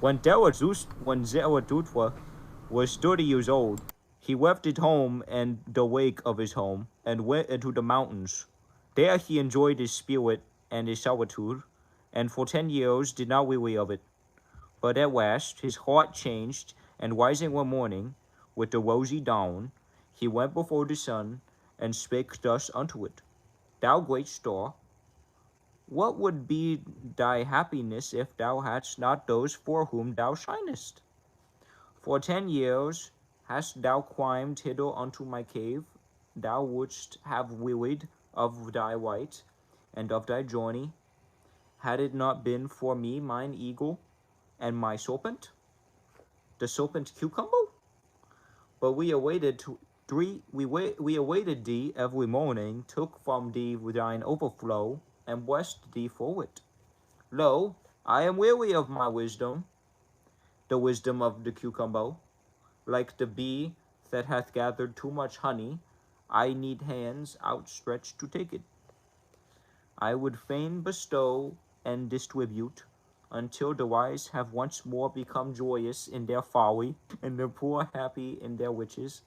When Zarathustra was 30 years old, he left his home and the wake of his home and went into the mountains. There he enjoyed his spirit and his solitude, and for 10 years did not weary of it. But at last his heart changed, and rising one morning, with the rosy dawn, he went before the sun, and spake thus unto it: Thou great star, what would be thy happiness if thou hadst not those for whom thou shinest? For 10 years hast thou climbed hither unto my cave. Thou wouldst have wearied of thy light and of thy journey, had it not been for me, mine eagle, and my serpent, the serpent Cucumber. But we awaited thee every morning, took from thee thine overflow, and blessed thee for it. Lo, I am weary of my wisdom, the wisdom of the cucumber. Like the bee that hath gathered too much honey, I need hands outstretched to take it. I would fain bestow and distribute, until the wise have once more become joyous in their folly, and the poor happy in their riches.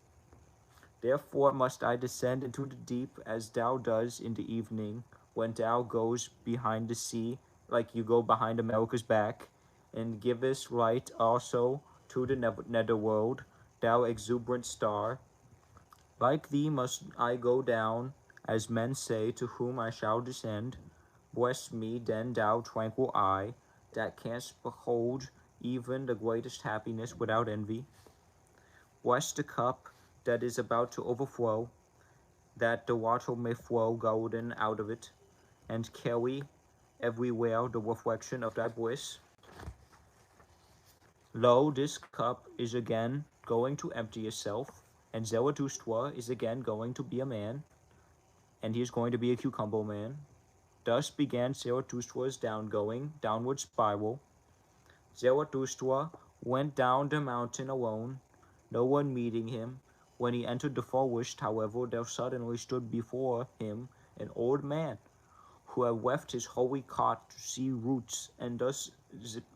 Therefore must I descend into the deep, as thou dost in the evening, when thou goes behind the sea, like you go behind America's back, and givest light also to the netherworld, thou exuberant star. Like thee must I go down, as men say, to whom I shall descend. Bless me then, thou tranquil eye, that canst behold even the greatest happiness without envy. Bless the cup that is about to overflow, that the water may flow golden out of it, and carry everywhere the reflection of thy bliss. Lo, this cup is again going to empty itself, and Zarathustra is again going to be a man, and he is going to be a cucumber man. Thus began Zarathustra's downward spiral. Zarathustra went down the mountain alone, no one meeting him. When he entered the forest, however, there suddenly stood before him an old man, who had left his holy cot to see roots, and thus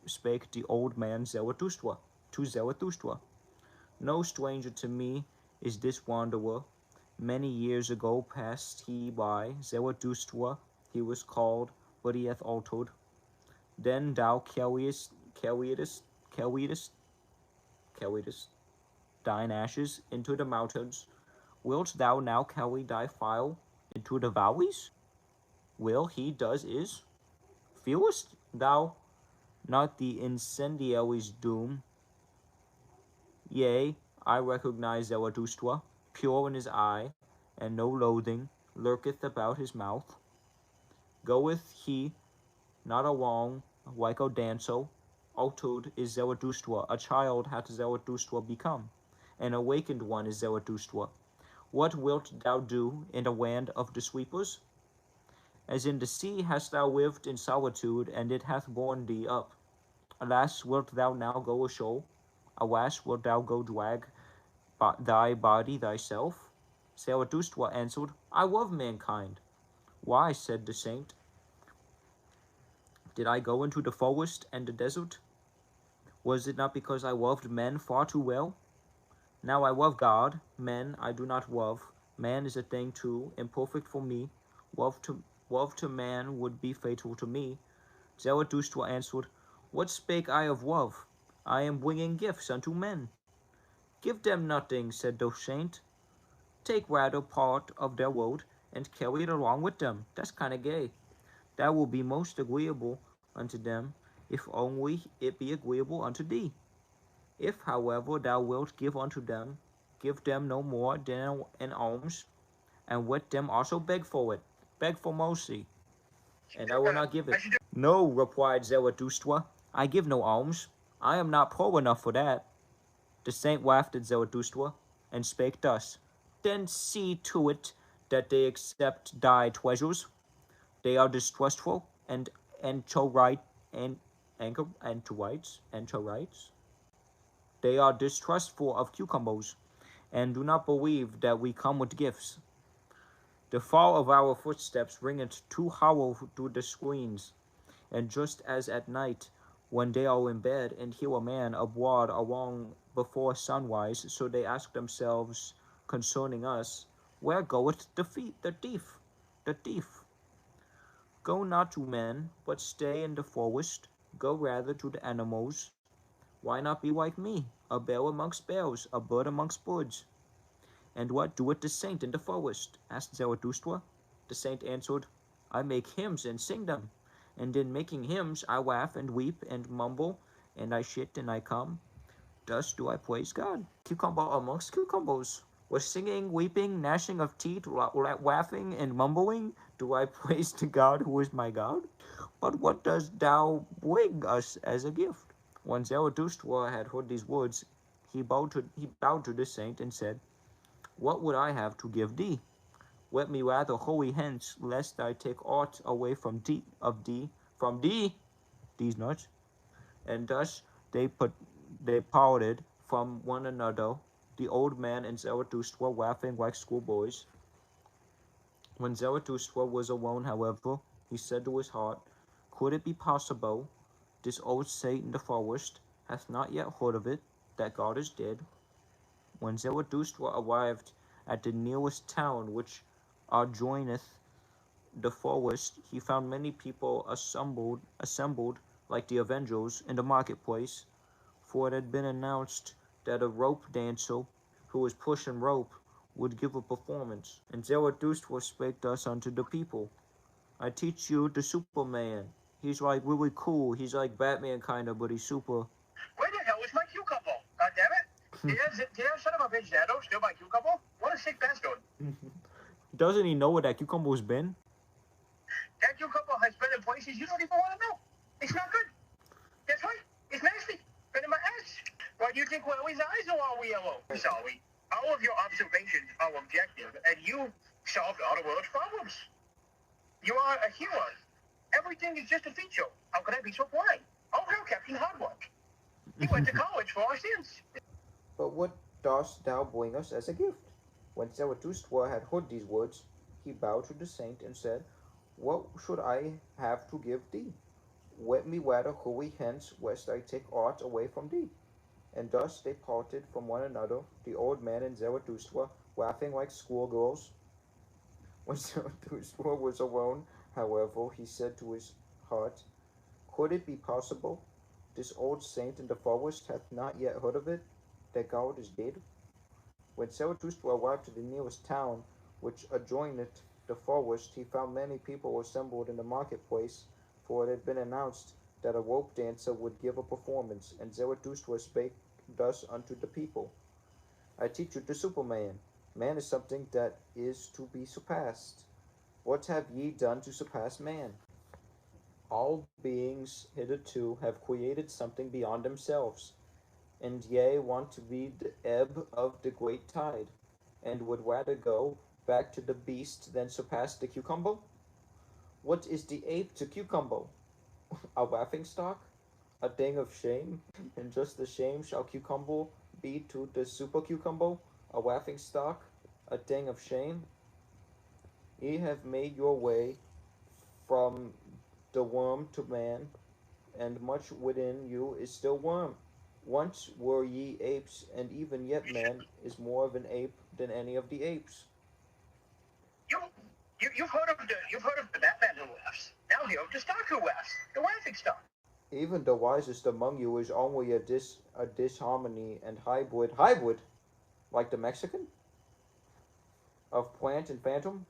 spake the old man to Zarathustra: No stranger to me is this wanderer. Many years ago passed he by. Zarathustra he was called, but he hath altered. Then thou carriedest thine ashes into the mountains. Wilt thou now carry thy file into the valleys? Will he does is? Fearest thou not the incendiary's doom? Yea, I recognize Zarathustra, pure in his eye, and no loathing lurketh about his mouth. Goeth he not along like a dancer? Altered is Zarathustra, a child hath Zarathustra become, an awakened one is Zarathustra. What wilt thou do in the land of the sweepers? As in the sea hast thou lived in solitude, and it hath borne thee up. Alas, wilt thou now go ashore? Alas, wilt thou go drag thy body thyself? Zarathustra answered, I love mankind. Why, said the saint, did I go into the forest and the desert? Was it not because I loved men far too well? Now I love God, men I do not love. Man is a thing too imperfect for me. Love to man would be fatal to me. Zarathustra answered, What spake I of love? I am bringing gifts unto men. Give them nothing, said the saint. Take rather part of their load, and carry it along with them. That's kind of gay. That will be most agreeable unto them, if only it be agreeable unto thee. If, however, thou wilt give unto them, give them no more than an alms, and let them also beg for it. Beg for mercy, and I will not give it. No, replied Zarathustra, I give no alms. I am not poor enough for that. The saint laughed at Zarathustra, and spake thus: Then see to it that they accept thy treasures. They are distrustful and anchorites. They are distrustful of cucumbers, and do not believe that we come with gifts. The fall of our footsteps ringeth too hollow through the screens, and just as at night, When they are in bed and hear a man abroad along before sunrise, so they ask themselves concerning us, where goeth the thief? The thief. Go not to men, but stay in the forest. Go rather to the animals. Why not be like me, a bell amongst bells, a bird amongst birds? And what doeth the saint in the forest? Asked Zarathustra. The saint answered, I make hymns and sing them. And in making hymns I laugh and weep and mumble, and I shit and I come. Thus do I praise God. Cucumber amongst cucumbers. With singing, weeping, gnashing of teeth, laughing, and mumbling, do I praise the God who is my God? But what dost thou bring us as a gift? When Zarathustra had heard these words, he bowed to the saint and said, what would I have to give thee? Let me rather hurry hence, lest I take aught away from thee, these nuts. And thus they parted from one another, the old man and Zarathustra laughing like schoolboys. When Zarathustra was alone, however, he said to his heart, could it be possible this old saint in the forest hath not yet heard of it, that God is dead? When Zarathustra arrived at the nearest town which adjoineth the forest, he found many people assembled like the avengers in the marketplace, for it had been announced that a rope dancer who was pushing rope would give a performance. And Zarathustra spake thus unto the people, I teach you the Superman. He's like really cool. He's like Batman kind of, but he's super. Where the hell is my cucumber? God damn it. Did that son of a bitch Zado steal my cucumber? What a sick bastard. Doesn't he know where that cucumber's been? That cucumber has been in places you don't even want to know. It's not good. That's right. It's nasty. Been in my ass. Why do you think we're always eyes or are we yellow? Sorry. All of your observations are objective, and you solved all the world's problems. You are a hero. Everything is just a feature. How could I be so blind? Oh, no, Captain Hardwork. He went to college for our sins. But what dost thou bring us as a gift? When Zarathustra had heard these words, he bowed to the saint and said, what should I have to give thee? Let me rather hurry hence, lest I take aught away from thee. And thus they parted from one another, the old man and Zarathustra, laughing like schoolgirls. When Zarathustra was alone, however, he said to his heart, could it be possible? This old saint in the forest hath not yet heard of it, that God is dead? When Zarathustra arrived to the nearest town, which adjoined the forest, he found many people assembled in the marketplace, for it had been announced that a rope dancer would give a performance, and Zarathustra spake thus unto the people, I teach you the Superman. Man is something that is to be surpassed. What have ye done to surpass man? All beings hitherto have created something beyond themselves, and ye want to be the ebb of the great tide, and would rather go back to the beast than surpass the cucumber? What is the ape to cucumber? A laughing stock? A thing of shame? And just the shame shall cucumber be to the super cucumber? A laughing stock? A thing of shame? Ye have made your way from the worm to man, and much within you is still worm. Once were ye apes, and even yet man is more of an ape than any of the apes. You've heard of the Batman who laughs. Now hear of the stock who laughs. The laughing stock. Even the wisest among you is only a disharmony and hybrid, like the Mexican, of plant and phantom.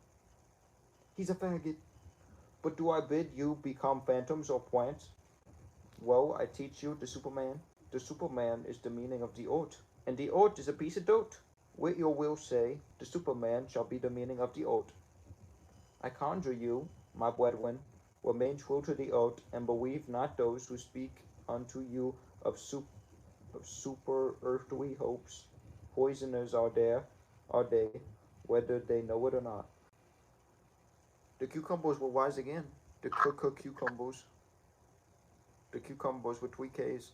He's a faggot. But do I bid you become phantoms or plants? Well, I teach you the Superman. The Superman is the meaning of the oat, and the oat is a piece of dirt. With your will say, the Superman shall be the meaning of the oat. I conjure you, my brethren, remain true to the oath, and believe not those who speak unto you of super earthly hopes. Poisoners are they, whether they know it or not. The cucumbers were wise again. The cucumbers. The cucumbers with 3 Ks.